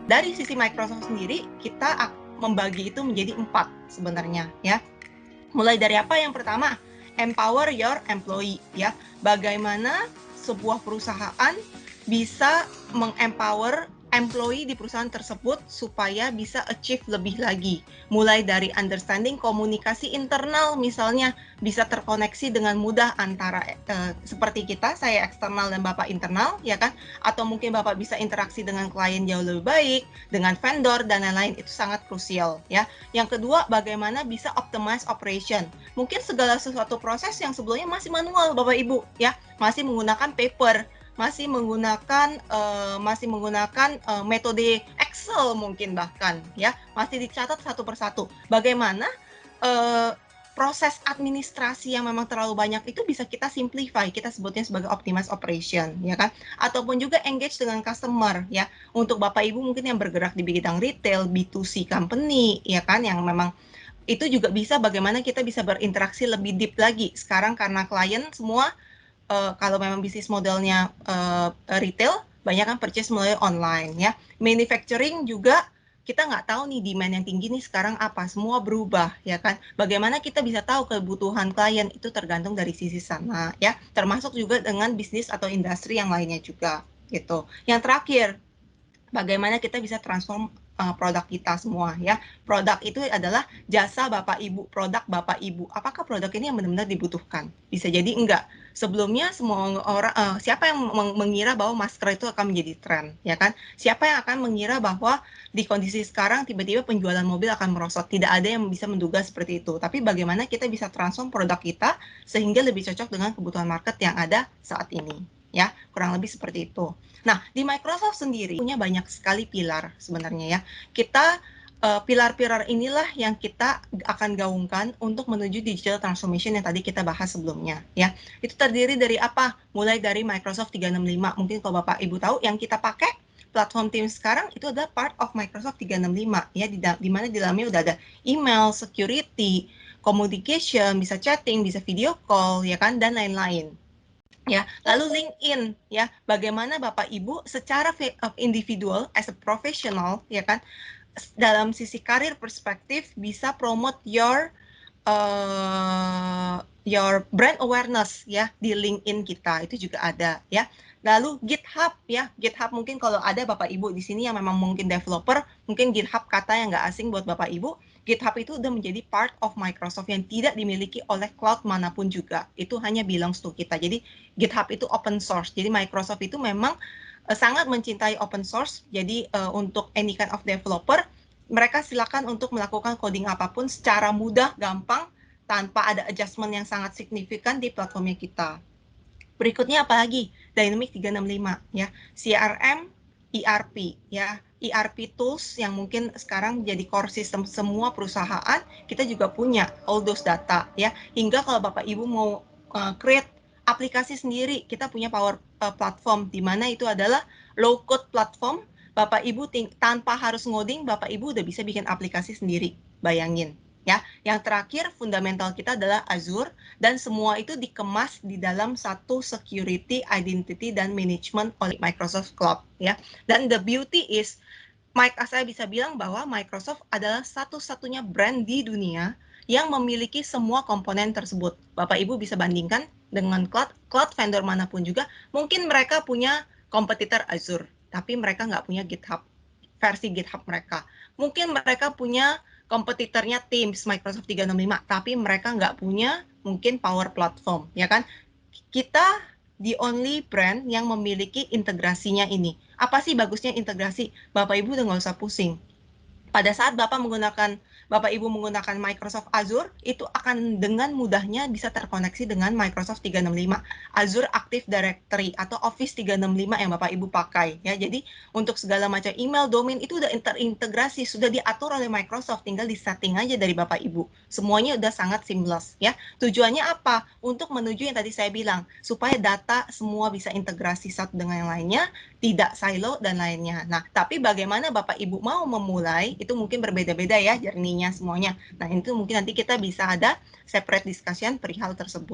dari sisi Microsoft sendiri, kita membagi itu menjadi 4 sebenarnya ya. Mulai dari apa? Yang pertama, empower your employee ya. Bagaimana sebuah perusahaan bisa mengempower employee di perusahaan tersebut supaya bisa achieve lebih lagi. Mulai dari understanding komunikasi internal, misalnya bisa terkoneksi dengan mudah antara seperti kita, saya eksternal dan Bapak internal, ya kan? Atau mungkin Bapak bisa interaksi dengan klien jauh lebih baik, dengan vendor dan lain-lain, itu sangat krusial ya. Yang kedua, bagaimana bisa optimize operation. Mungkin segala sesuatu proses yang sebelumnya masih manual, Bapak Ibu, ya, masih menggunakan paper, masih menggunakan metode Excel mungkin bahkan ya, masih dicatat satu persatu. Bagaimana proses administrasi yang memang terlalu banyak itu bisa kita simplify, kita sebutnya sebagai optimize operation, ya kan? Ataupun juga engage dengan customer, ya. Untuk Bapak Ibu mungkin yang bergerak di bidang retail, B2C company, ya kan, yang memang itu juga bisa bagaimana kita bisa berinteraksi lebih deep lagi. Sekarang karena klien semua kalau memang bisnis modelnya retail, banyak kan purchase melalui online ya. Manufacturing juga kita nggak tahu nih demand yang tinggi nih sekarang apa, semua berubah ya kan. Bagaimana kita bisa tahu kebutuhan klien itu tergantung dari sisi sana ya, termasuk juga dengan bisnis atau industri yang lainnya juga gitu. Yang terakhir, bagaimana kita bisa transform produk kita semua ya. Produk itu adalah jasa Bapak Ibu, produk Bapak Ibu. Apakah produk ini yang benar-benar dibutuhkan? Bisa jadi enggak. Sebelumnya semua orang siapa yang mengira bahwa masker itu akan menjadi tren, ya kan? Siapa yang akan mengira bahwa di kondisi sekarang tiba-tiba penjualan mobil akan merosot? Tidak ada yang bisa menduga seperti itu. Tapi bagaimana kita bisa transform produk kita sehingga lebih cocok dengan kebutuhan market yang ada saat ini, ya. Kurang lebih seperti itu. Nah, di Microsoft sendiri punya banyak sekali pilar sebenarnya ya. Kita pilar-pilar inilah yang kita akan gaungkan untuk menuju digital transformation yang tadi kita bahas sebelumnya ya. Itu terdiri dari apa? Mulai dari Microsoft 365. Mungkin kalau Bapak Ibu tahu yang kita pakai platform Teams sekarang itu adalah part of Microsoft 365 ya, di mana di dalamnya udah ada email, security, communication, bisa chatting, bisa video call ya kan, dan lain-lain. Ya, lalu LinkedIn ya, bagaimana Bapak Ibu secara individual as a professional ya kan, dalam sisi karir perspektif bisa promote your brand awareness ya di LinkedIn kita, itu juga ada ya. Lalu GitHub ya, GitHub mungkin kalau ada Bapak Ibu di sini yang memang mungkin developer, mungkin GitHub kata yang nggak asing buat Bapak Ibu. GitHub itu udah menjadi part of Microsoft yang tidak dimiliki oleh cloud manapun juga. Itu hanya belongs to kita. Jadi GitHub itu open source. Jadi Microsoft itu memang sangat mencintai open source. Jadi untuk any kind of developer, mereka silakan untuk melakukan coding apapun secara mudah, gampang, tanpa ada adjustment yang sangat signifikan di platformnya kita. Berikutnya apalagi? Dynamics 365 ya, CRM, ERP ya, ERP tools yang mungkin sekarang jadi core system semua perusahaan, kita juga punya all those data ya. Hingga kalau Bapak Ibu mau create aplikasi sendiri, kita punya Power Platform di mana itu adalah low code platform. Bapak Ibu tanpa harus ngoding, Bapak Ibu udah bisa bikin aplikasi sendiri. Bayangin ya. Yang terakhir fundamental kita adalah Azure, dan semua itu dikemas di dalam satu security, identity, dan management oleh Microsoft Cloud ya. Dan the beauty is, saya bisa bilang bahwa Microsoft adalah satu-satunya brand di dunia yang memiliki semua komponen tersebut. Bapak Ibu bisa bandingkan dengan cloud vendor manapun juga, mungkin mereka punya kompetitor Azure, tapi mereka nggak punya GitHub, versi GitHub mereka. Mungkin mereka punya kompetitornya Teams, Microsoft 365, tapi mereka nggak punya mungkin Power Platform, ya kan? Kita the only brand yang memiliki integrasinya ini. Apa sih bagusnya integrasi? Bapak Ibu udah nggak usah pusing. Pada saat Bapak Ibu menggunakan Microsoft Azure, itu akan dengan mudahnya bisa terkoneksi dengan Microsoft 365, Azure Active Directory atau Office 365 yang Bapak Ibu pakai ya. Jadi untuk segala macam email, domain itu udah terintegrasi, sudah diatur oleh Microsoft, tinggal di setting aja dari Bapak Ibu. Semuanya udah sangat seamless ya. Tujuannya apa? Untuk menuju yang tadi saya bilang, supaya data semua bisa integrasi satu dengan yang lainnya, tidak silo dan lainnya. Nah, tapi bagaimana Bapak Ibu mau memulai, itu mungkin berbeda-beda ya journey-nya semuanya. Nah, itu mungkin nanti kita bisa ada separate discussion perihal tersebut.